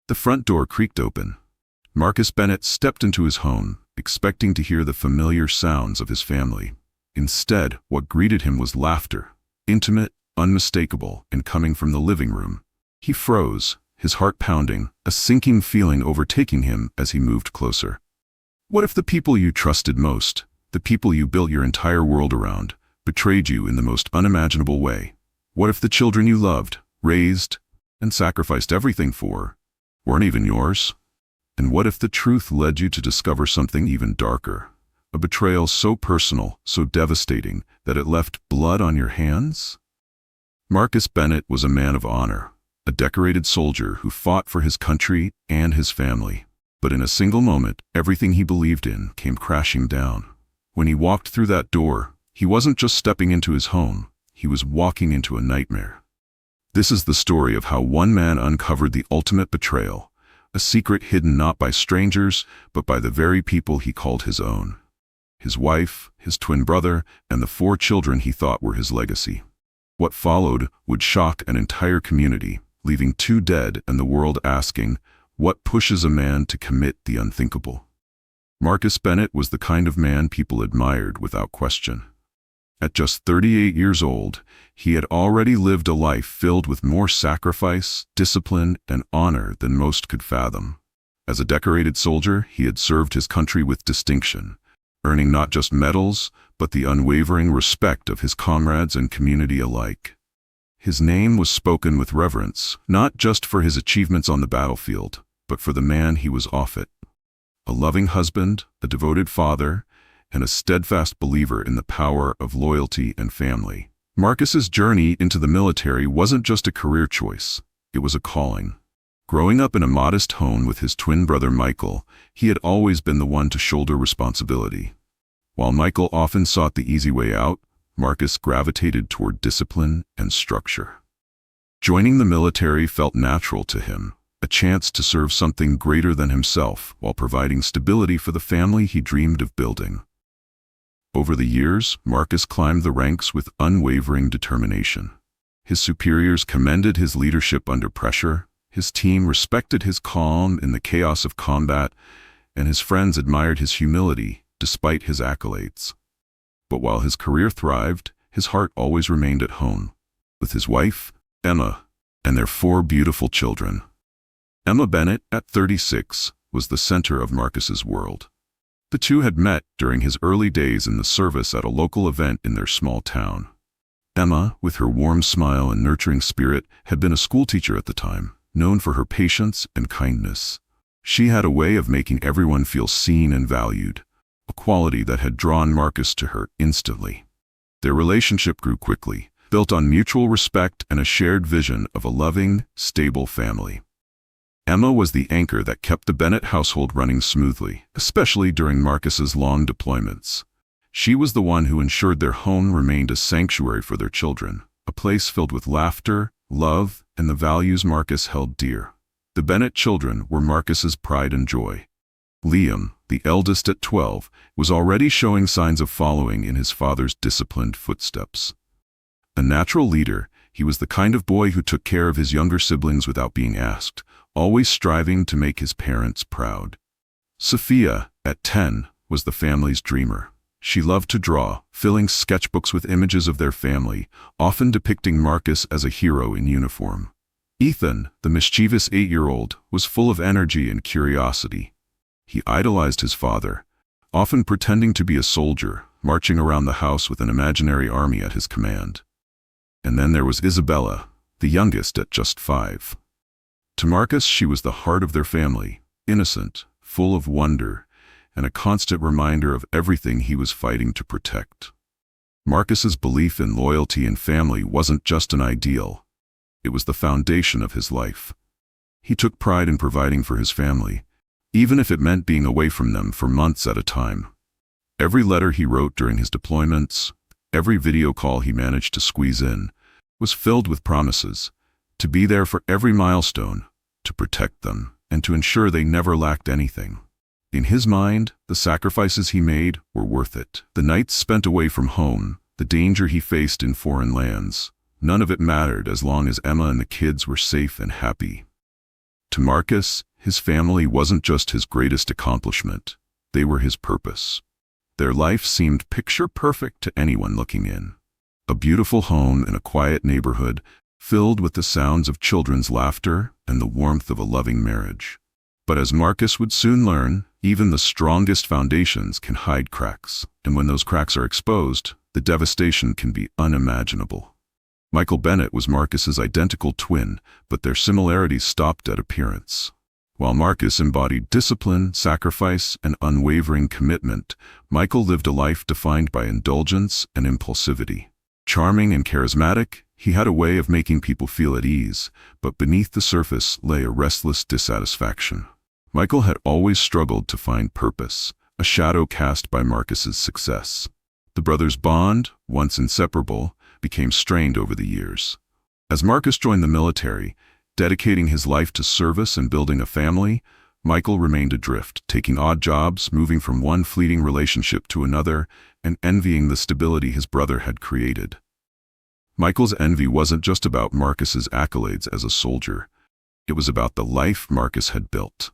The front door creaked open. Marcus Bennett stepped into his home, expecting to hear the familiar sounds of his family. Instead, what greeted him was laughter, intimate, unmistakable, and coming from the living room. He froze, his heart pounding, a sinking feeling overtaking him as he moved closer. What if the people you trusted most, the people you built your entire world around, betrayed you in the most unimaginable way? What if the children you loved, raised, and sacrificed everything for, weren't even yours? And what if the truth led you to discover something even darker? A betrayal so personal, so devastating, that it left blood on your hands? Marcus Bennett was a man of honor, a decorated soldier who fought for his country and his family. But in a single moment, everything he believed in came crashing down. When he walked through that door, he wasn't just stepping into his home, he was walking into a nightmare. This is the story of how one man uncovered the ultimate betrayal, a secret hidden not by strangers, but by the very people he called his own. His wife, his twin brother, and the 4 children he thought were his legacy. What followed would shock an entire community, leaving 2 dead and the world asking, what pushes a man to commit the unthinkable? Marcus Bennett was the kind of man people admired without question. At just 38 years old, he had already lived a life filled with more sacrifice, discipline, and honor than most could fathom. As a decorated soldier, he had served his country with distinction, earning not just medals, but the unwavering respect of his comrades and community alike. His name was spoken with reverence, not just for his achievements on the battlefield, but for the man he was off it. A loving husband, a devoted father, and a steadfast believer in the power of loyalty and family. Marcus's journey into the military wasn't just a career choice, it was a calling. Growing up in a modest home with his twin brother Michael, he had always been the one to shoulder responsibility. While Michael often sought the easy way out, Marcus gravitated toward discipline and structure. Joining the military felt natural to him, a chance to serve something greater than himself while providing stability for the family he dreamed of building. Over the years, Marcus climbed the ranks with unwavering determination. His superiors commended his leadership under pressure, his team respected his calm in the chaos of combat, and his friends admired his humility despite his accolades. But while his career thrived, his heart always remained at home, with his wife, Emma, and their 4 beautiful children. Emma Bennett, at 36, was the center of Marcus's world. The 2 had met during his early days in the service at a local event in their small town. Emma, with her warm smile and nurturing spirit, had been a schoolteacher at the time, known for her patience and kindness. She had a way of making everyone feel seen and valued, a quality that had drawn Marcus to her instantly. Their relationship grew quickly, built on mutual respect and a shared vision of a loving, stable family. Emma was the anchor that kept the Bennett household running smoothly, especially during Marcus's long deployments. She was the one who ensured their home remained a sanctuary for their children, a place filled with laughter, love, and the values Marcus held dear. The Bennett children were Marcus's pride and joy. Liam, the eldest at 12, was already showing signs of following in his father's disciplined footsteps. A natural leader, he was the kind of boy who took care of his younger siblings without being asked, always striving to make his parents proud. Sophia, at 10, was the family's dreamer. She loved to draw, filling sketchbooks with images of their family, often depicting Marcus as a hero in uniform. Ethan, the mischievous 8-year-old, was full of energy and curiosity. He idolized his father, often pretending to be a soldier, marching around the house with an imaginary army at his command. And then there was Isabella, the youngest at just 5. To Marcus, she was the heart of their family, innocent, full of wonder, and a constant reminder of everything he was fighting to protect. Marcus's belief in loyalty and family wasn't just an ideal, it was the foundation of his life. He took pride in providing for his family, even if it meant being away from them for months at a time. Every letter he wrote during his deployments, every video call he managed to squeeze in, was filled with promises to be there for every milestone, to protect them, and to ensure they never lacked anything. In his mind, the sacrifices he made were worth it. The nights spent away from home, the danger he faced in foreign lands, none of it mattered as long as Emma and the kids were safe and happy. To Marcus, his family wasn't just his greatest accomplishment, they were his purpose. Their life seemed picture-perfect to anyone looking in. A beautiful home in a quiet neighborhood, filled with the sounds of children's laughter and the warmth of a loving marriage. But as Marcus would soon learn, even the strongest foundations can hide cracks, and when those cracks are exposed, the devastation can be unimaginable. Michael Bennett was Marcus's identical twin, but their similarities stopped at appearance. While Marcus embodied discipline, sacrifice, and unwavering commitment, Michael lived a life defined by indulgence and impulsivity. Charming and charismatic, he had a way of making people feel at ease, but beneath the surface lay a restless dissatisfaction. Michael had always struggled to find purpose, a shadow cast by Marcus's success. The brothers' bond, once inseparable, became strained over the years. As Marcus joined the military, dedicating his life to service and building a family, Michael remained adrift, taking odd jobs, moving from one fleeting relationship to another, and envying the stability his brother had created. Michael's envy wasn't just about Marcus's accolades as a soldier. It was about the life Marcus had built.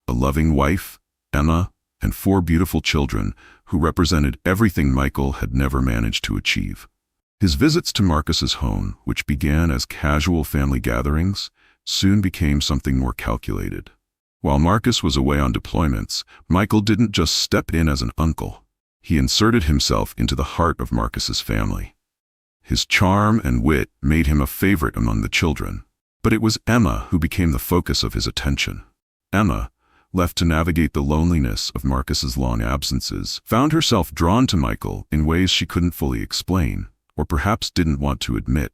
A loving wife, Emma, and 4 beautiful children who represented everything Michael had never managed to achieve. His visits to Marcus's home, which began as casual family gatherings, soon became something more calculated. While Marcus was away on deployments, Michael didn't just step in as an uncle. He inserted himself into the heart of Marcus's family. His charm and wit made him a favorite among the children, but it was Emma who became the focus of his attention. Emma, left to navigate the loneliness of Marcus's long absences, found herself drawn to Michael in ways she couldn't fully explain, or perhaps didn't want to admit.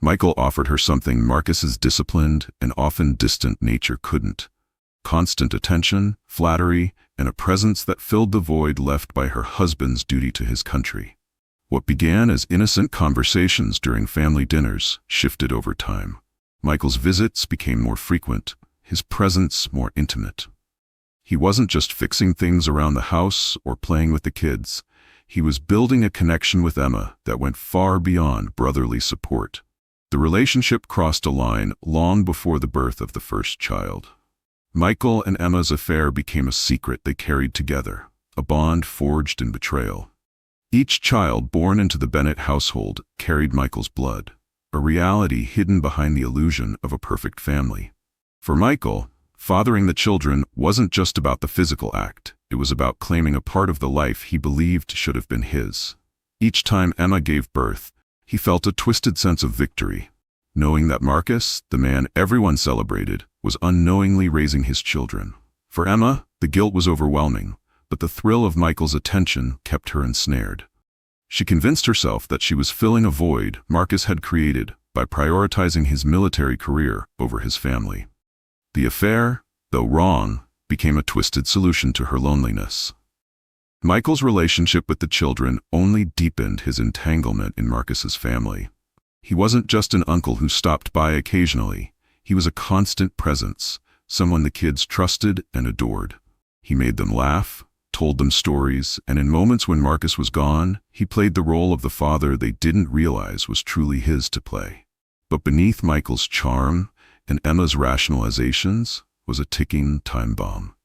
Michael offered her something Marcus's disciplined and often distant nature couldn't: constant attention, flattery, and a presence that filled the void left by her husband's duty to his country. What began as innocent conversations during family dinners shifted over time. Michael's visits became more frequent, his presence more intimate. He wasn't just fixing things around the house or playing with the kids. He was building a connection with Emma that went far beyond brotherly support. The relationship crossed a line long before the birth of the first child. Michael and Emma's affair became a secret they carried together, a bond forged in betrayal. Each child born into the Bennett household carried Michael's blood, a reality hidden behind the illusion of a perfect family. For Michael, fathering the children wasn't just about the physical act. It was about claiming a part of the life he believed should have been his. Each time Emma gave birth, he felt a twisted sense of victory, knowing that Marcus, the man everyone celebrated, was unknowingly raising his children. For Emma, the guilt was overwhelming, but the thrill of Michael's attention kept her ensnared. She convinced herself that she was filling a void Marcus had created by prioritizing his military career over his family. The affair, though wrong, became a twisted solution to her loneliness. Michael's relationship with the children only deepened his entanglement in Marcus's family. He wasn't just an uncle who stopped by occasionally. He was a constant presence, someone the kids trusted and adored. He made them laugh, told them stories, and in moments when Marcus was gone, he played the role of the father they didn't realize was truly his to play. But beneath Michael's charm and Emma's rationalizations was a ticking time bomb.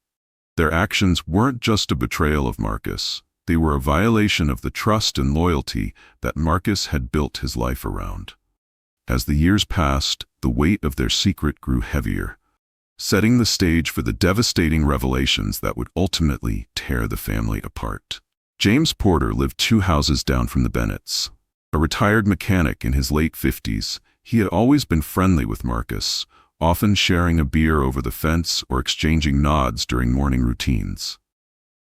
Their actions weren't just a betrayal of Marcus. They were a violation of the trust and loyalty that Marcus had built his life around. As the years passed, the weight of their secret grew heavier, setting the stage for the devastating revelations that would ultimately tear the family apart. James Porter lived 2 houses down from the Bennetts. A retired mechanic in his late 50s, he had always been friendly with Marcus, often sharing a beer over the fence or exchanging nods during morning routines.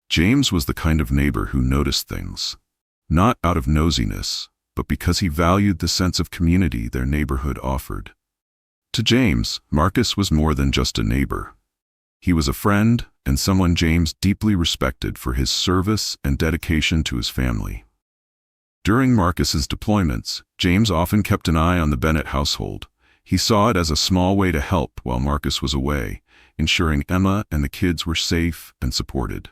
James was the kind of neighbor who noticed things, not out of nosiness, but because he valued the sense of community their neighborhood offered. To James, Marcus was more than just a neighbor. He was a friend and someone James deeply respected for his service and dedication to his family. During Marcus's deployments, James often kept an eye on the Bennett household. He saw it as a small way to help while Marcus was away, ensuring Emma and the kids were safe and supported.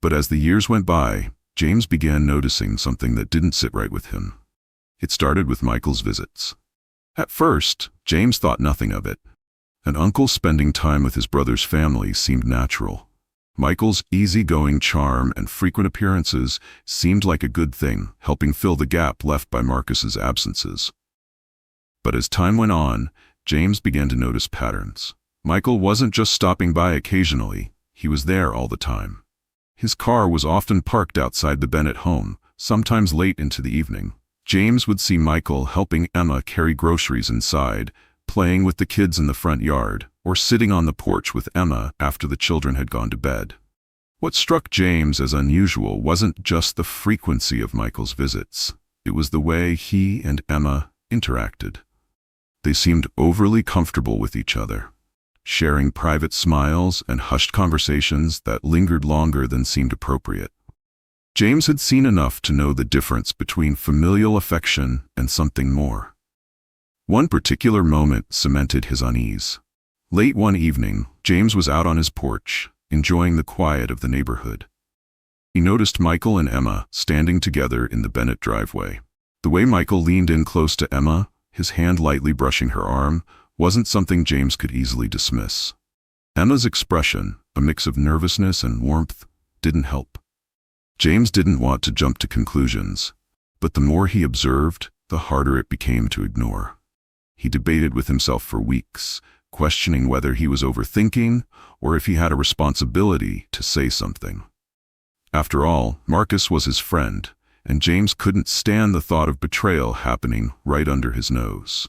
But as the years went by, James began noticing something that didn't sit right with him. It started with Michael's visits. At first, James thought nothing of it. An uncle spending time with his brother's family seemed natural. Michael's easygoing charm and frequent appearances seemed like a good thing, helping fill the gap left by Marcus's absences. But as time went on, James began to notice patterns. Michael wasn't just stopping by occasionally, he was there all the time. His car was often parked outside the Bennett home, sometimes late into the evening. James would see Michael helping Emma carry groceries inside, playing with the kids in the front yard, or sitting on the porch with Emma after the children had gone to bed. What struck James as unusual wasn't just the frequency of Michael's visits. It was the way he and Emma interacted. They seemed overly comfortable with each other, sharing private smiles and hushed conversations that lingered longer than seemed appropriate. James had seen enough to know the difference between familial affection and something more. One particular moment cemented his unease. Late one evening, James was out on his porch, enjoying the quiet of the neighborhood. He noticed Michael and Emma standing together in the Bennett driveway. The way Michael leaned in close to Emma, his hand lightly brushing her arm, wasn't something James could easily dismiss. Emma's expression, a mix of nervousness and warmth, didn't help. James didn't want to jump to conclusions, but the more he observed, the harder it became to ignore. He debated with himself for weeks, questioning whether he was overthinking or if he had a responsibility to say something. After all, Marcus was his friend, and James couldn't stand the thought of betrayal happening right under his nose.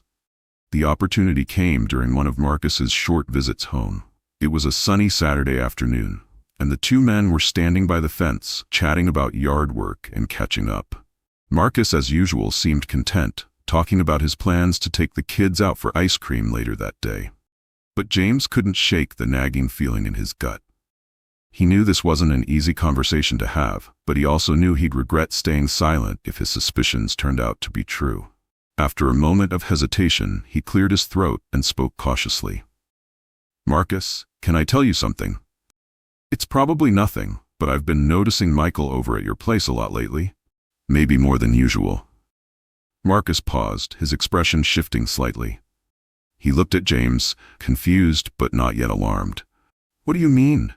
The opportunity came during one of Marcus's short visits home. It was a sunny Saturday afternoon, and the two men were standing by the fence, chatting about yard work and catching up. Marcus, as usual, seemed content, talking about his plans to take the kids out for ice cream later that day. But James couldn't shake the nagging feeling in his gut. He knew this wasn't an easy conversation to have, but he also knew he'd regret staying silent if his suspicions turned out to be true. After a moment of hesitation, he cleared his throat and spoke cautiously. "Marcus, can I tell you something? It's probably nothing, but I've been noticing Michael over at your place a lot lately. Maybe more than usual." Marcus paused, his expression shifting slightly. He looked at James, confused but not yet alarmed. "What do you mean?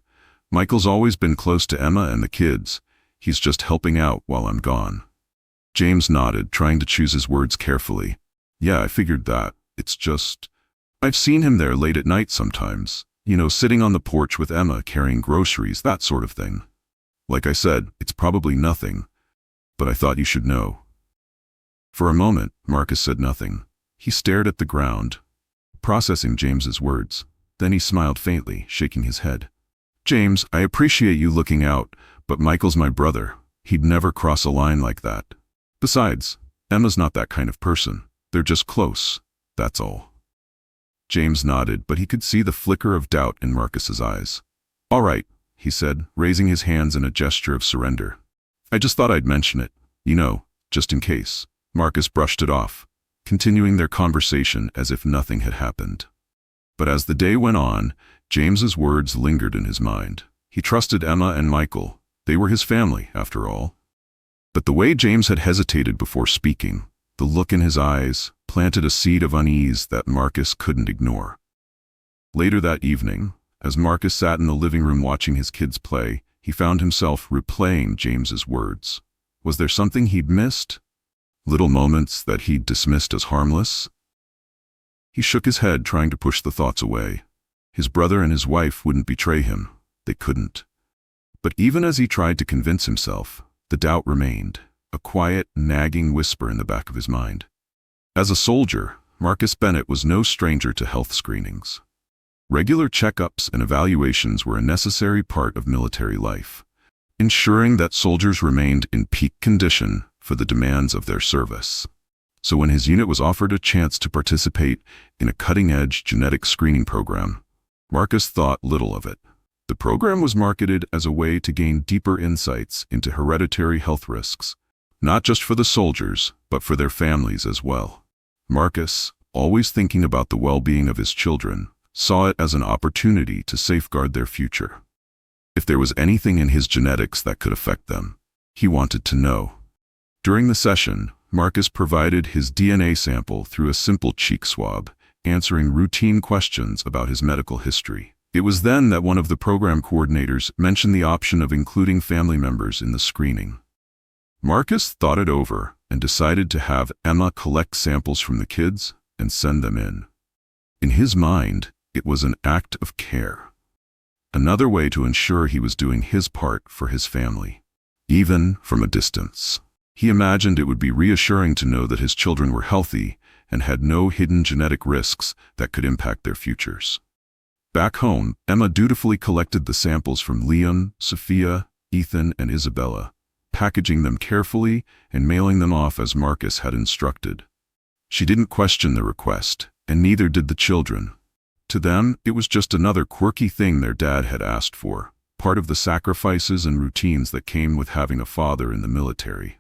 Michael's always been close to Emma and the kids. He's just helping out while I'm gone." James nodded, trying to choose his words carefully. "Yeah, I figured that. It's just, I've seen him there late at night sometimes. Sitting on the porch with Emma carrying groceries, that sort of thing. Like I said, it's probably nothing, but I thought you should know." For a moment, Marcus said nothing. He stared at the ground, processing James's words. Then he smiled faintly, shaking his head. "James, I appreciate you looking out, but Michael's my brother. He'd never cross a line like that. Besides, Emma's not that kind of person. They're just close, that's all." James nodded, but he could see the flicker of doubt in Marcus's eyes. "All right," he said, raising his hands in a gesture of surrender. "I just thought I'd mention it, just in case." Marcus brushed it off, continuing their conversation as if nothing had happened. But as the day went on, James's words lingered in his mind. He trusted Emma and Michael. They were his family, after all. But the way James had hesitated before speaking, the look in his eyes, planted a seed of unease that Marcus couldn't ignore. Later that evening, as Marcus sat in the living room watching his kids play, he found himself replaying James's words. Was there something he'd missed? Little moments that he'd dismissed as harmless? He shook his head, trying to push the thoughts away. His brother and his wife wouldn't betray him. They couldn't. But even as he tried to convince himself, the doubt remained, a quiet, nagging whisper in the back of his mind. As a soldier, Marcus Bennett was no stranger to health screenings. Regular checkups and evaluations were a necessary part of military life, ensuring that soldiers remained in peak condition for the demands of their service. So when his unit was offered a chance to participate in a cutting-edge genetic screening program, Marcus thought little of it. The program was marketed as a way to gain deeper insights into hereditary health risks, not just for the soldiers, but for their families as well. Marcus, always thinking about the well-being of his children, saw it as an opportunity to safeguard their future. If there was anything in his genetics that could affect them, he wanted to know. During the session, Marcus provided his DNA sample through a simple cheek swab, answering routine questions about his medical history. It was then that one of the program coordinators mentioned the option of including family members in the screening. Marcus thought it over and decided to have Emma collect samples from the kids and send them in. In his mind, it was an act of care. Another way to ensure he was doing his part for his family. Even from a distance. He imagined it would be reassuring to know that his children were healthy and had no hidden genetic risks that could impact their futures. Back home, Emma dutifully collected the samples from Liam, Sophia, Ethan, and Isabella, packaging them carefully and mailing them off as Marcus had instructed. She didn't question the request, and neither did the children. To them, it was just another quirky thing their dad had asked for, part of the sacrifices and routines that came with having a father in the military.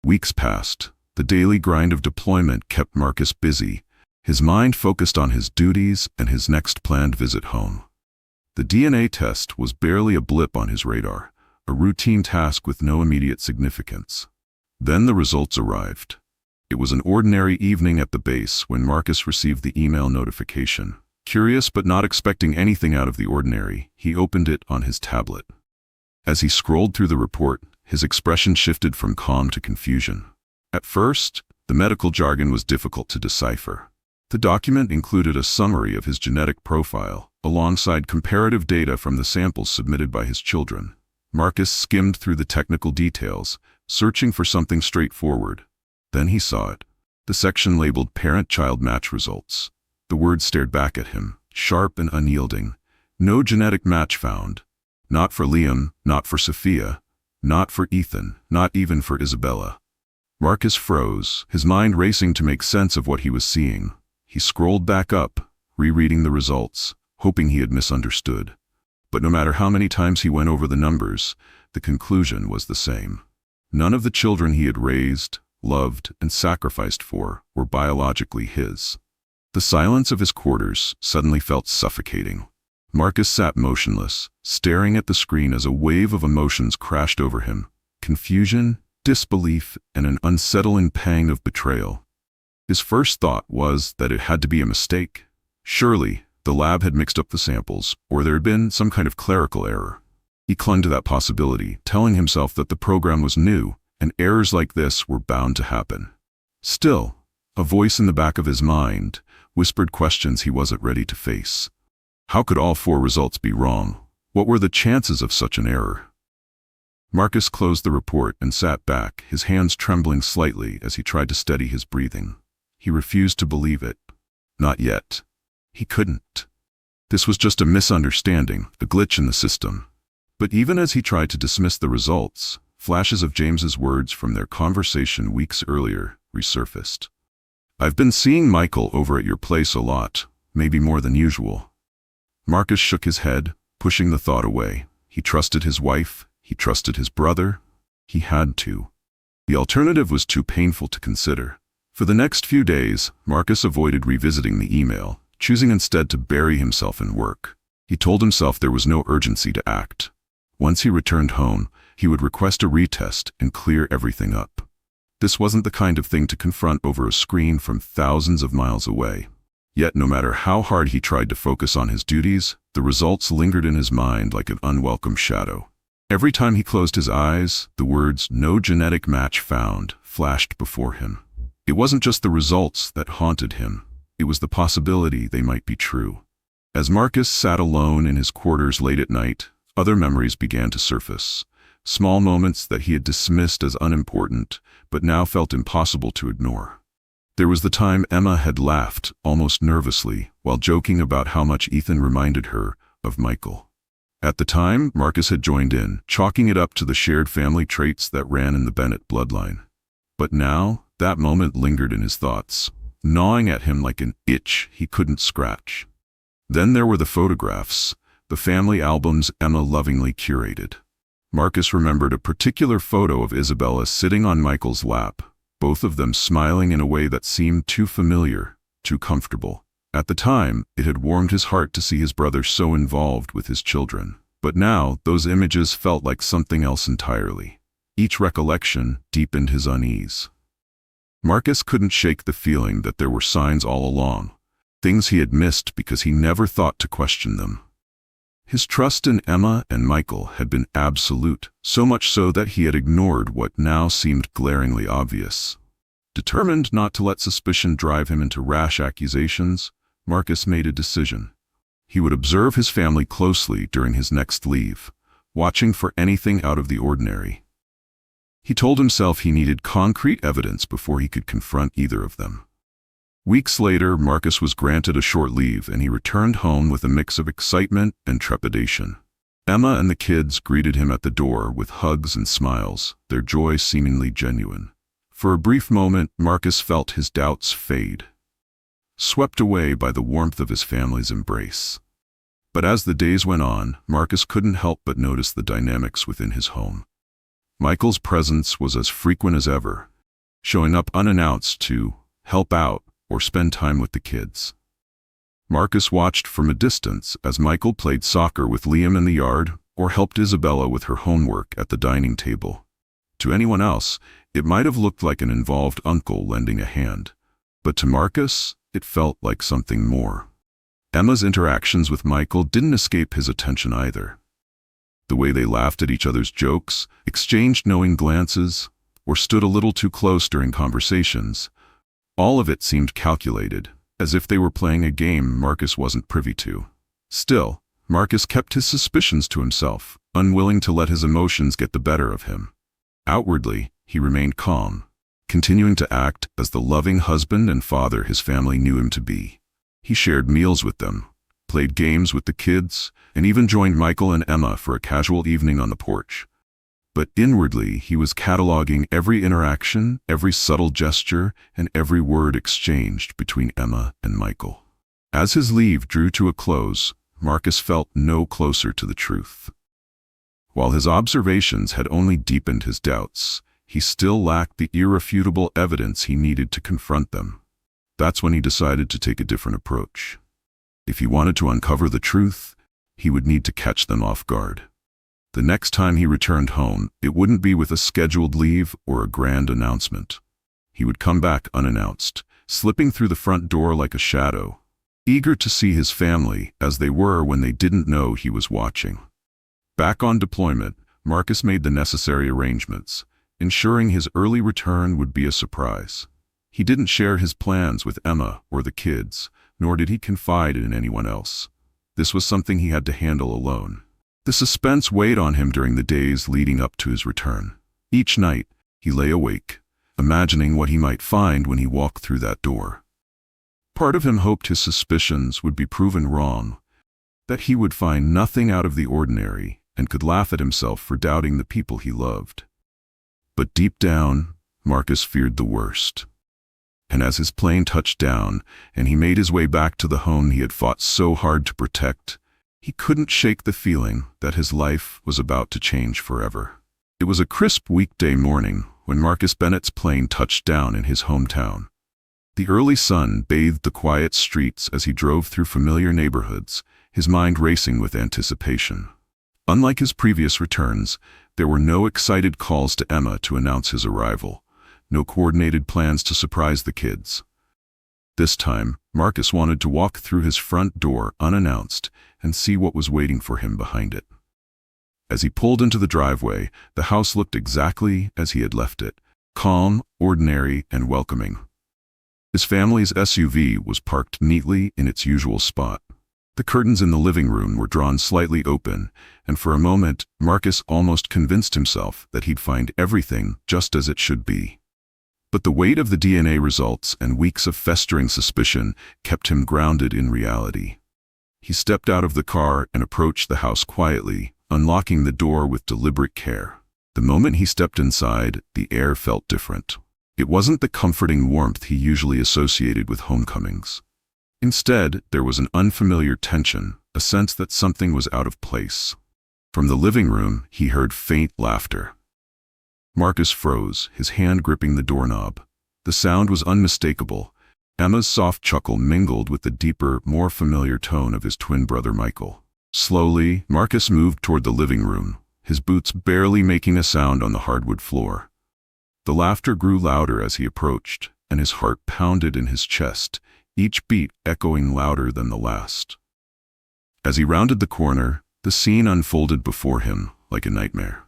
Weeks passed. The daily grind of deployment kept Marcus busy, his mind focused on his duties and his next planned visit home. The DNA test was barely a blip on his radar, a routine task with no immediate significance. Then the results arrived. It was an ordinary evening at the base when Marcus received the email notification. Curious but not expecting anything out of the ordinary, he opened it on his tablet. As he scrolled through the report, his expression shifted from calm to confusion. At first, the medical jargon was difficult to decipher. The document included a summary of his genetic profile, alongside comparative data from the samples submitted by his children. Marcus skimmed through the technical details, searching for something straightforward. Then he saw it. The section labeled Parent-Child Match Results. The words stared back at him, sharp and unyielding. No genetic match found. Not for Liam, not for Sophia, not for Ethan, not even for Isabella. Marcus froze, his mind racing to make sense of what he was seeing. He scrolled back up, rereading the results, hoping he had misunderstood. But no matter how many times he went over the numbers, the conclusion was the same. None of the children he had raised, loved, and sacrificed for were biologically his. The silence of his quarters suddenly felt suffocating. Marcus sat motionless, staring at the screen as a wave of emotions crashed over him. Confusion, disbelief, and an unsettling pang of betrayal. His first thought was that it had to be a mistake. Surely, the lab had mixed up the samples, or there had been some kind of clerical error. He clung to that possibility, telling himself that the program was new, and errors like this were bound to happen. Still, a voice in the back of his mind whispered questions he wasn't ready to face. How could all 4 results be wrong? What were the chances of such an error? Marcus closed the report and sat back, his hands trembling slightly as he tried to steady his breathing. He refused to believe it. Not yet. He couldn't. This was just a misunderstanding, a glitch in the system. But even as he tried to dismiss the results, flashes of James's words from their conversation weeks earlier resurfaced. "I've been seeing Michael over at your place a lot, maybe more than usual." Marcus shook his head, pushing the thought away. He trusted his wife, he trusted his brother. He had to. The alternative was too painful to consider. For the next few days, Marcus avoided revisiting the email, choosing instead to bury himself in work. He told himself there was no urgency to act. Once he returned home, he would request a retest and clear everything up. This wasn't the kind of thing to confront over a screen from thousands of miles away. Yet no matter how hard he tried to focus on his duties, the results lingered in his mind like an unwelcome shadow. Every time he closed his eyes, the words "no genetic match found" flashed before him. It wasn't just the results that haunted him. It was the possibility they might be true. As Marcus sat alone in his quarters late at night, other memories began to surface. Small moments that he had dismissed as unimportant, but now felt impossible to ignore. There was the time Emma had laughed, almost nervously, while joking about how much Ethan reminded her of Michael. At the time, Marcus had joined in, chalking it up to the shared family traits that ran in the Bennett bloodline. But now, that moment lingered in his thoughts, gnawing at him like an itch he couldn't scratch. Then there were the photographs, the family albums Emma lovingly curated. Marcus remembered a particular photo of Isabella sitting on Michael's lap, both of them smiling in a way that seemed too familiar, too comfortable. At the time, it had warmed his heart to see his brother so involved with his children. But now, those images felt like something else entirely. Each recollection deepened his unease. Marcus couldn't shake the feeling that there were signs all along. things he had missed because he never thought to question them. His trust in Emma and Michael had been absolute, so much so that he had ignored what now seemed glaringly obvious. Determined not to let suspicion drive him into rash accusations, Marcus made a decision. He would observe his family closely during his next leave, watching for anything out of the ordinary. He told himself he needed concrete evidence before he could confront either of them. Weeks later, Marcus was granted a short leave, and he returned home with a mix of excitement and trepidation. Emma and the kids greeted him at the door with hugs and smiles, their joy seemingly genuine. For a brief moment, Marcus felt his doubts fade, swept away by the warmth of his family's embrace. But as the days went on, Marcus couldn't help but notice the dynamics within his home. Michael's presence was as frequent as ever, showing up unannounced to help out or spend time with the kids. Marcus watched from a distance as Michael played soccer with Liam in the yard or helped Isabella with her homework at the dining table. To anyone else, it might have looked like an involved uncle lending a hand, but to Marcus, it felt like something more. Emma's interactions with Michael didn't escape his attention either. The way they laughed at each other's jokes, exchanged knowing glances, or stood a little too close during conversations, all of it seemed calculated, as if they were playing a game Marcus wasn't privy to. Still, Marcus kept his suspicions to himself, unwilling to let his emotions get the better of him. Outwardly, he remained calm, continuing to act as the loving husband and father his family knew him to be. He shared meals with them, played games with the kids, and even joined Michael and Emma for a casual evening on the porch. But inwardly, he was cataloging every interaction, every subtle gesture, and every word exchanged between Emma and Michael. As his leave drew to a close, Marcus felt no closer to the truth. While his observations had only deepened his doubts, he still lacked the irrefutable evidence he needed to confront them. That's when he decided to take a different approach. If he wanted to uncover the truth, he would need to catch them off guard. The next time he returned home, it wouldn't be with a scheduled leave or a grand announcement. He would come back unannounced, slipping through the front door like a shadow, eager to see his family as they were when they didn't know he was watching. Back on deployment, Marcus made the necessary arrangements, ensuring his early return would be a surprise. He didn't share his plans with Emma or the kids, nor did he confide in anyone else. This was something he had to handle alone. The suspense weighed on him during the days leading up to his return. Each night, he lay awake, imagining what he might find when he walked through that door. Part of him hoped his suspicions would be proven wrong, that he would find nothing out of the ordinary and could laugh at himself for doubting the people he loved. But deep down, Marcus feared the worst. And as his plane touched down and he made his way back to the home he had fought so hard to protect, he couldn't shake the feeling that his life was about to change forever. It was a crisp weekday morning when Marcus Bennett's plane touched down in his hometown. The early sun bathed the quiet streets as he drove through familiar neighborhoods, his mind racing with anticipation. Unlike his previous returns, there were no excited calls to Emma to announce his arrival, no coordinated plans to surprise the kids. This time, Marcus wanted to walk through his front door unannounced and see what was waiting for him behind it. As he pulled into the driveway, the house looked exactly as he had left it, calm, ordinary, and welcoming. His family's SUV was parked neatly in its usual spot. The curtains in the living room were drawn slightly open, and for a moment, Marcus almost convinced himself that he'd find everything just as it should be. But the weight of the DNA results and weeks of festering suspicion kept him grounded in reality. He stepped out of the car and approached the house quietly, unlocking the door with deliberate care. The moment he stepped inside, the air felt different. It wasn't the comforting warmth he usually associated with homecomings. Instead, there was an unfamiliar tension, a sense that something was out of place. From the living room, he heard faint laughter. Marcus froze, his hand gripping the doorknob. The sound was unmistakable. Emma's soft chuckle mingled with the deeper, more familiar tone of his twin brother Michael. Slowly, Marcus moved toward the living room, his boots barely making a sound on the hardwood floor. The laughter grew louder as he approached, and his heart pounded in his chest, each beat echoing louder than the last. As he rounded the corner, the scene unfolded before him like a nightmare.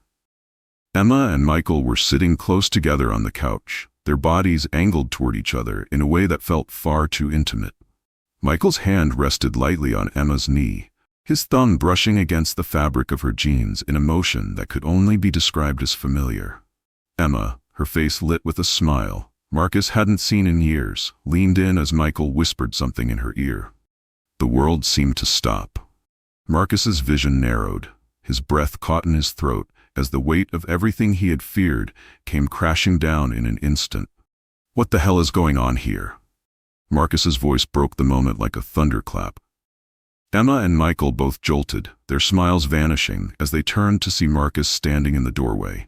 Emma and Michael were sitting close together on the couch, their bodies angled toward each other in a way that felt far too intimate. Michael's hand rested lightly on Emma's knee, his thumb brushing against the fabric of her jeans in a motion that could only be described as familiar. Emma, her face lit with a smile Marcus hadn't seen in years, leaned in as Michael whispered something in her ear. The world seemed to stop. Marcus's vision narrowed, his breath caught in his throat as the weight of everything he had feared came crashing down in an instant. "What the hell is going on here?" Marcus's voice broke the moment like a thunderclap. Emma and Michael both jolted, their smiles vanishing as they turned to see Marcus standing in the doorway.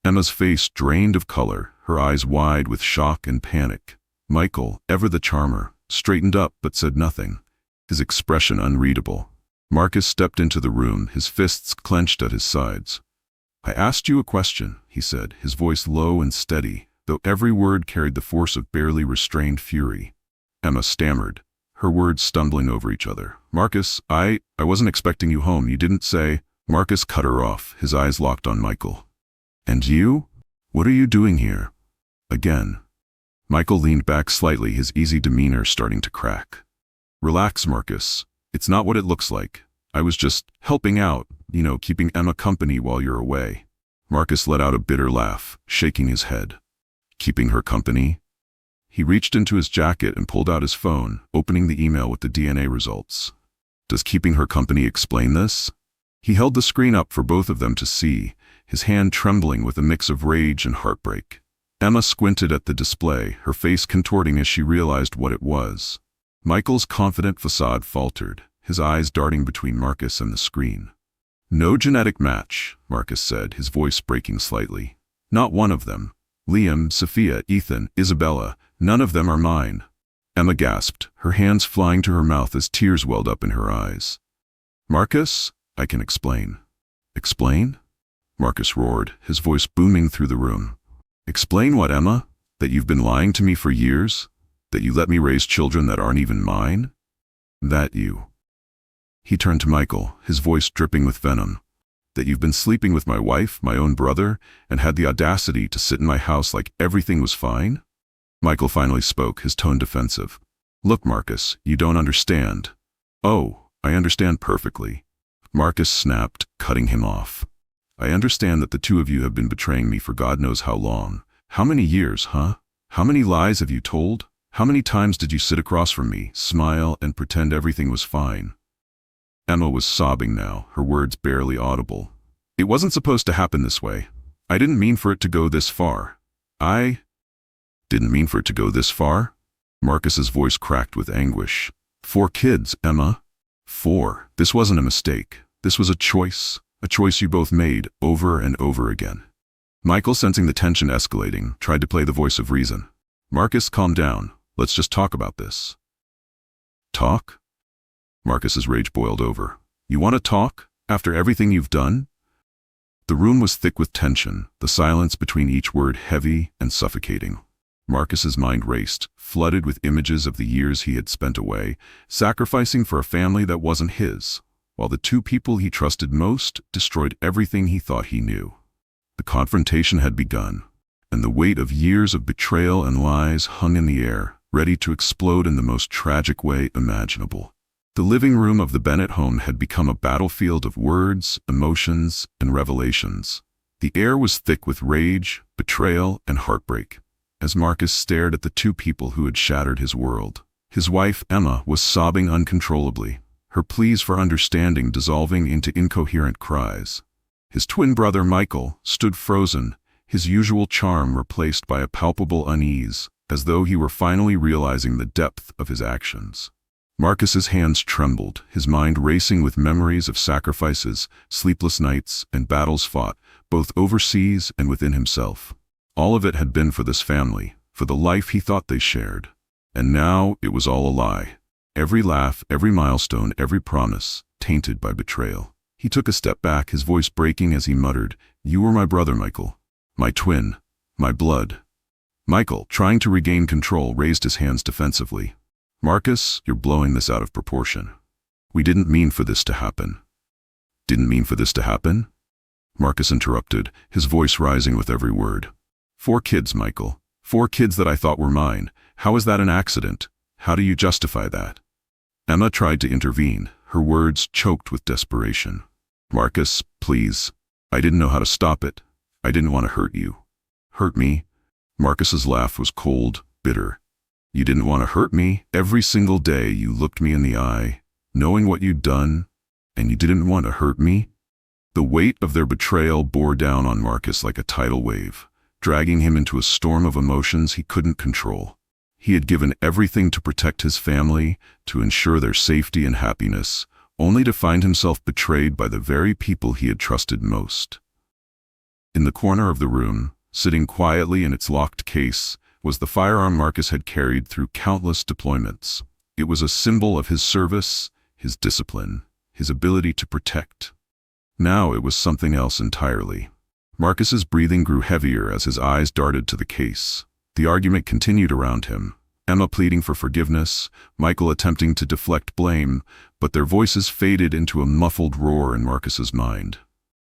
Emma's face drained of color, her eyes wide with shock and panic. Michael, ever the charmer, straightened up but said nothing, his expression unreadable. Marcus stepped into the room, his fists clenched at his sides. "I asked you a question," he said, his voice low and steady, though every word carried the force of barely restrained fury. Emma stammered, her words stumbling over each other. "Marcus, I wasn't expecting you home. You didn't say—" Marcus cut her off, his eyes locked on Michael. "And you? What are you doing here?" Again. Michael leaned back slightly, his easy demeanor starting to crack. "Relax, Marcus. It's not what it looks like. I was just helping out, keeping Emma company while you're away." Marcus let out a bitter laugh, shaking his head. "Keeping her company?" He reached into his jacket and pulled out his phone, opening the email with the DNA results. "Does keeping her company explain this?" He held the screen up for both of them to see, his hand trembling with a mix of rage and heartbreak. Emma squinted at the display, her face contorting as she realized what it was. Michael's confident facade faltered, his eyes darting between Marcus and the screen. "No genetic match," Marcus said, his voice breaking slightly. "Not one of them. Liam, Sophia, Ethan, Isabella, none of them are mine." Emma gasped, her hands flying to her mouth as tears welled up in her eyes. "Marcus, I can explain." "Explain?" Marcus roared, his voice booming through the room. "Explain what, Emma? That you've been lying to me for years? That you let me raise children that aren't even mine? That you—" He turned to Michael, his voice dripping with venom. "That you've been sleeping with my wife, my own brother, and had the audacity to sit in my house like everything was fine?" Michael finally spoke, his tone defensive. "Look, Marcus, you don't understand." "Oh, I understand perfectly." Marcus snapped, cutting him off. "I understand that the two of you have been betraying me for God knows how long. How many years, huh? How many lies have you told? How many times did you sit across from me, smile, and pretend everything was fine?" Emma was sobbing now, her words barely audible. "It wasn't supposed to happen this way. I didn't mean for it to go this far. I didn't mean for it to go this far?" Marcus's voice cracked with anguish. 4 kids, Emma. 4. This wasn't a mistake. This was a choice you both made over and over again." Michael, sensing the tension escalating, tried to play the voice of reason. "Marcus, calm down. Let's just talk about this." "Talk?" Marcus's rage boiled over. "You want to talk? After everything you've done?" The room was thick with tension, the silence between each word heavy and suffocating. Marcus's mind raced, flooded with images of the years he had spent away, sacrificing for a family that wasn't his, while the two people he trusted most destroyed everything he thought he knew. The confrontation had begun, and the weight of years of betrayal and lies hung in the air, ready to explode in the most tragic way imaginable. The living room of the Bennett home had become a battlefield of words, emotions, and revelations. The air was thick with rage, betrayal, and heartbreak, as Marcus stared at the two people who had shattered his world. His wife, Emma, was sobbing uncontrollably, her pleas for understanding dissolving into incoherent cries. His twin brother, Michael, stood frozen, his usual charm replaced by a palpable unease, as though he were finally realizing the depth of his actions. Marcus's hands trembled, his mind racing with memories of sacrifices, sleepless nights, and battles fought, both overseas and within himself. All of it had been for this family, for the life he thought they shared. And now it was all a lie. Every laugh, every milestone, every promise, tainted by betrayal. He took a step back, his voice breaking as he muttered, "You were my brother, Michael. My twin. My blood." Michael, trying to regain control, raised his hands defensively. Marcus, you're blowing this out of proportion. We didn't mean for this to happen. Didn't mean for this to happen? Marcus interrupted, his voice rising with every word. 4 kids, Michael. 4 kids that I thought were mine. How is that an accident? How do you justify that? Emma tried to intervene, her words choked with desperation. Marcus, please. I didn't know how to stop it. I didn't want to hurt you. Hurt me? Marcus's laugh was cold, bitter. You didn't want to hurt me? Every single day you looked me in the eye, knowing what you'd done, and you didn't want to hurt me? The weight of their betrayal bore down on Marcus like a tidal wave, dragging him into a storm of emotions he couldn't control. He had given everything to protect his family, to ensure their safety and happiness, only to find himself betrayed by the very people he had trusted most. In the corner of the room, sitting quietly in its locked case, was the firearm Marcus had carried through countless deployments. It was a symbol of his service, his discipline, his ability to protect. Now it was something else entirely. Marcus's breathing grew heavier as his eyes darted to the case. The argument continued around him, Emma pleading for forgiveness, Michael attempting to deflect blame, but their voices faded into a muffled roar in Marcus's mind.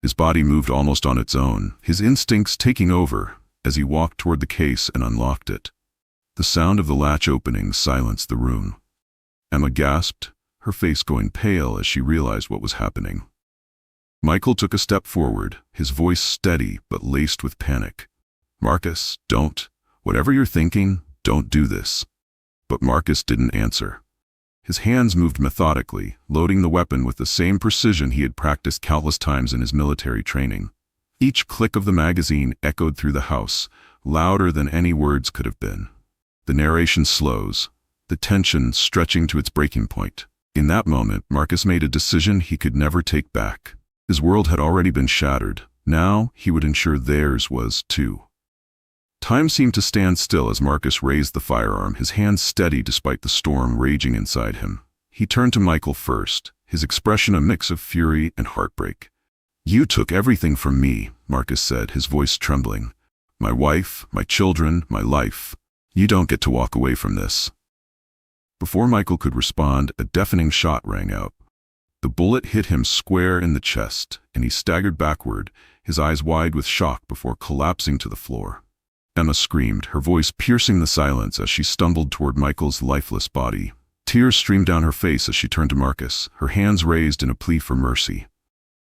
His body moved almost on its own, his instincts taking over, as he walked toward the case and unlocked it. The sound of the latch opening silenced the room. Emma gasped, her face going pale as she realized what was happening. Michael took a step forward, his voice steady but laced with panic. Marcus, don't. Whatever you're thinking, don't do this. But Marcus didn't answer. His hands moved methodically, loading the weapon with the same precision he had practiced countless times in his military training. Each click of the magazine echoed through the house, louder than any words could have been. The narration slows, the tension stretching to its breaking point. In that moment, Marcus made a decision he could never take back. His world had already been shattered. Now he would ensure theirs was too. Time seemed to stand still as Marcus raised the firearm, his hands steady despite the storm raging inside him. He turned to Michael first, his expression a mix of fury and heartbreak. You took everything from me, Marcus said, his voice trembling. My wife, my children, my life. You don't get to walk away from this. Before Michael could respond, a deafening shot rang out. The bullet hit him square in the chest, and he staggered backward, his eyes wide with shock before collapsing to the floor. Emma screamed, her voice piercing the silence as she stumbled toward Michael's lifeless body. Tears streamed down her face as she turned to Marcus, her hands raised in a plea for mercy.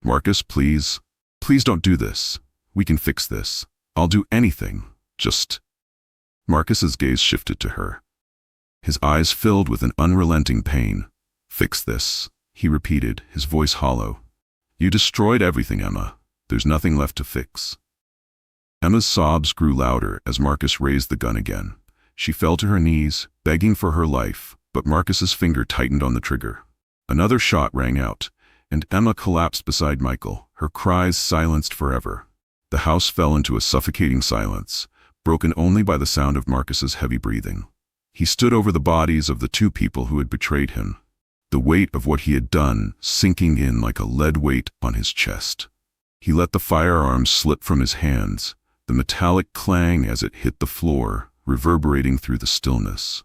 Marcus, please. Please don't do this. We can fix this. I'll do anything. Just... Marcus's gaze shifted to her. His eyes filled with an unrelenting pain. Fix this, he repeated, his voice hollow. You destroyed everything, Emma. There's nothing left to fix. Emma's sobs grew louder as Marcus raised the gun again. She fell to her knees, begging for her life, but Marcus's finger tightened on the trigger. Another shot rang out, and Emma collapsed beside Michael, her cries silenced forever. The house fell into a suffocating silence, broken only by the sound of Marcus's heavy breathing. He stood over the bodies of the 2 people who had betrayed him, the weight of what he had done sinking in like a lead weight on his chest. He let the firearm slip from his hands, the metallic clang as it hit the floor, reverberating through the stillness.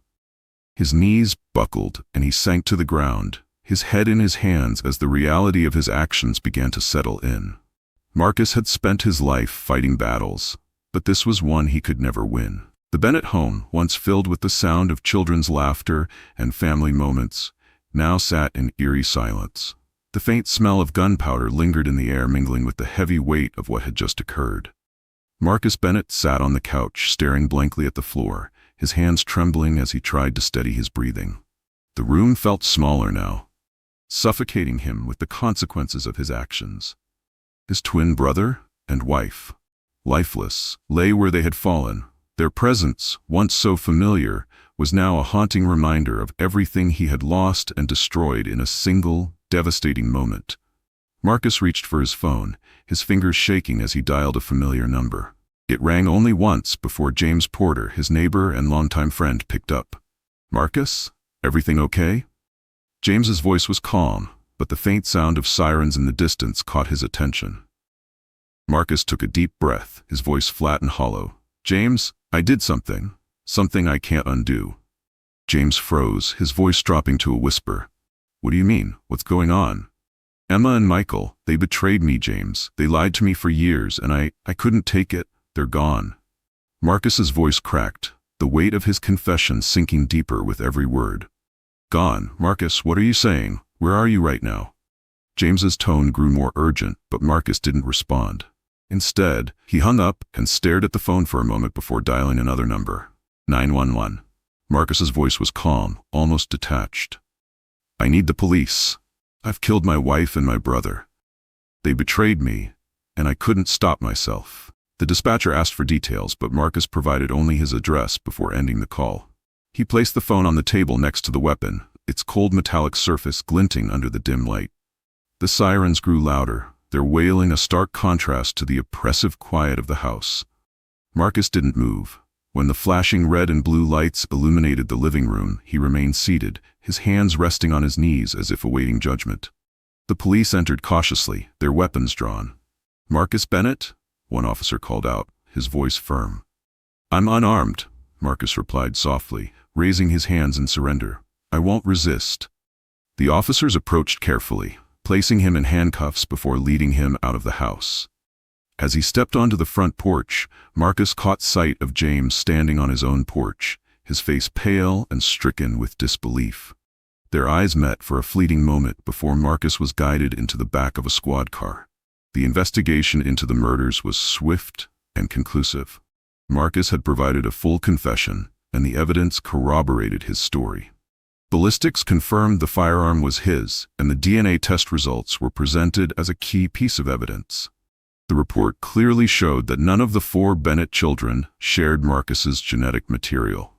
His knees buckled and he sank to the ground, his head in his hands as the reality of his actions began to settle in. Marcus had spent his life fighting battles, but this was one he could never win. The Bennett home, once filled with the sound of children's laughter and family moments, now sat in eerie silence. The faint smell of gunpowder lingered in the air, mingling with the heavy weight of what had just occurred. Marcus Bennett sat on the couch, staring blankly at the floor, his hands trembling as he tried to steady his breathing. The room felt smaller now, suffocating him with the consequences of his actions. His twin brother and wife, lifeless, lay where they had fallen. Their presence, once so familiar, was now a haunting reminder of everything he had lost and destroyed in a single, devastating moment. Marcus reached for his phone, his fingers shaking as he dialed a familiar number. It rang only once before James Porter, his neighbor and longtime friend, picked up. Marcus, everything okay? James's voice was calm, but the faint sound of sirens in the distance caught his attention. Marcus took a deep breath, his voice flat and hollow. James, I did something I can't undo. James froze, his voice dropping to a whisper. What do you mean? What's going on? Emma and Michael, they betrayed me, James. They lied to me for years, and I couldn't take it. They're gone. Marcus's voice cracked, the weight of his confession sinking deeper with every word. Gone? Marcus, what are you saying? Where are you right now? James's tone grew more urgent, but Marcus didn't respond. Instead, he hung up and stared at the phone for a moment before dialing another number. 911. Marcus's voice was calm, almost detached. I need the police. I've killed my wife and my brother. They betrayed me, and I couldn't stop myself. The dispatcher asked for details, but Marcus provided only his address before ending the call. He placed the phone on the table next to the weapon, its cold metallic surface glinting under the dim light. The sirens grew louder, their wailing a stark contrast to the oppressive quiet of the house. Marcus didn't move. When the flashing red and blue lights illuminated the living room, he remained seated, his hands resting on his knees as if awaiting judgment. The police entered cautiously, their weapons drawn. Marcus Bennett? One officer called out, his voice firm. I'm unarmed, Marcus replied softly, raising his hands in surrender. I won't resist. The officers approached carefully, placing him in handcuffs before leading him out of the house. As he stepped onto the front porch, Marcus caught sight of James standing on his own porch, his face pale and stricken with disbelief. Their eyes met for a fleeting moment before Marcus was guided into the back of a squad car. The investigation into the murders was swift and conclusive. Marcus had provided a full confession, and the evidence corroborated his story. Ballistics confirmed the firearm was his, and the DNA test results were presented as a key piece of evidence. The report clearly showed that none of the 4 Bennett children shared Marcus's genetic material.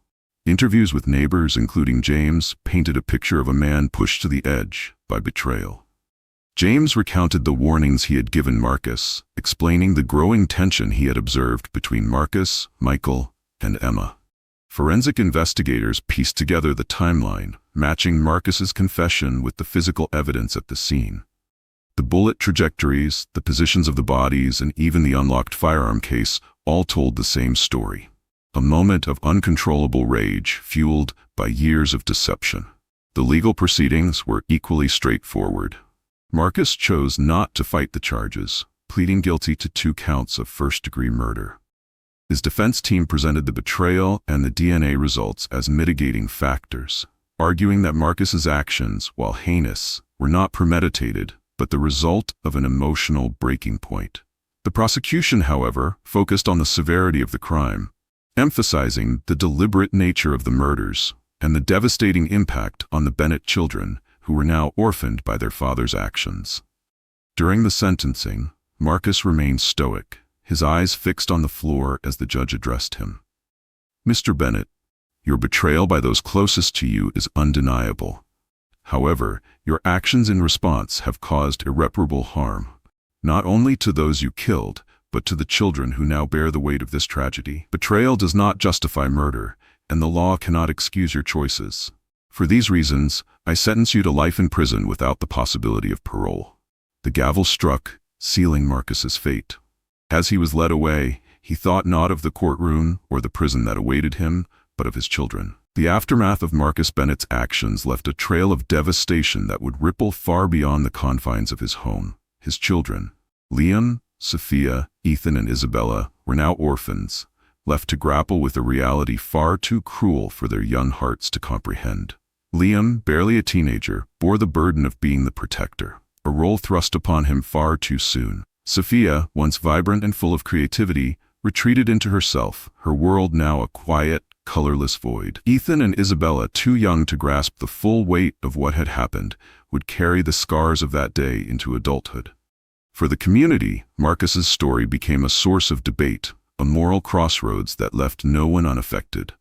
Interviews with neighbors, including James, painted a picture of a man pushed to the edge by betrayal. James recounted the warnings he had given Marcus, explaining the growing tension he had observed between Marcus, Michael, and Emma. Forensic investigators pieced together the timeline, matching Marcus's confession with the physical evidence at the scene. The bullet trajectories, the positions of the bodies, and even the unlocked firearm case all told the same story. A moment of uncontrollable rage fueled by years of deception. The legal proceedings were equally straightforward. Marcus chose not to fight the charges, pleading guilty to 2 counts of first-degree murder. His defense team presented the betrayal and the DNA results as mitigating factors, arguing that Marcus's actions, while heinous, were not premeditated, but the result of an emotional breaking point. The prosecution, however, focused on the severity of the crime, emphasizing the deliberate nature of the murders and the devastating impact on the Bennett children, who were now orphaned by their father's actions. During the sentencing, Marcus remained stoic, his eyes fixed on the floor as the judge addressed him. Mr. Bennett, your betrayal by those closest to you is undeniable. However, your actions in response have caused irreparable harm, not only to those you killed, but to the children who now bear the weight of this tragedy. Betrayal does not justify murder, and the law cannot excuse your choices. For these reasons, I sentence you to life in prison without the possibility of parole. The gavel struck, sealing Marcus's fate. As he was led away, he thought not of the courtroom or the prison that awaited him, but of his children. The aftermath of Marcus Bennett's actions left a trail of devastation that would ripple far beyond the confines of his home. His children, Liam, Sophia, Ethan, and Isabella, were now orphans, left to grapple with a reality far too cruel for their young hearts to comprehend. Liam, barely a teenager, bore the burden of being the protector, a role thrust upon him far too soon. Sophia, once vibrant and full of creativity, retreated into herself, her world now a quiet, colorless void. Ethan and Isabella, too young to grasp the full weight of what had happened, would carry the scars of that day into adulthood. For the community, Marcus's story became a source of debate, a moral crossroads that left no one unaffected.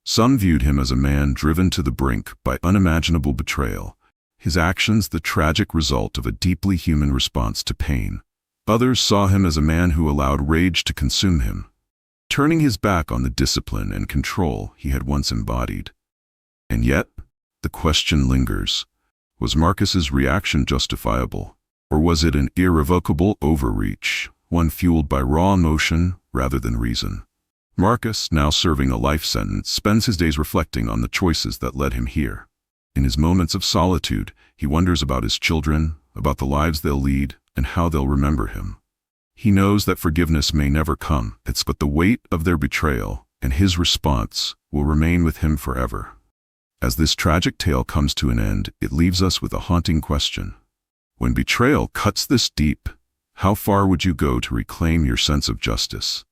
Some viewed him as a man driven to the brink by unimaginable betrayal, his actions the tragic result of a deeply human response to pain. Others saw him as a man who allowed rage to consume him, turning his back on the discipline and control he had once embodied. And yet, the question lingers. Was Marcus's reaction justifiable, or was it an irrevocable overreach, one fueled by raw emotion rather than reason? Marcus, now serving a life sentence, spends his days reflecting on the choices that led him here. In his moments of solitude, he wonders about his children, about the lives they'll lead, and how they'll remember him. He knows that forgiveness may never come, but the weight of their betrayal and his response will remain with him forever. As this tragic tale comes to an end, it leaves us with a haunting question. When betrayal cuts this deep, how far would you go to reclaim your sense of justice?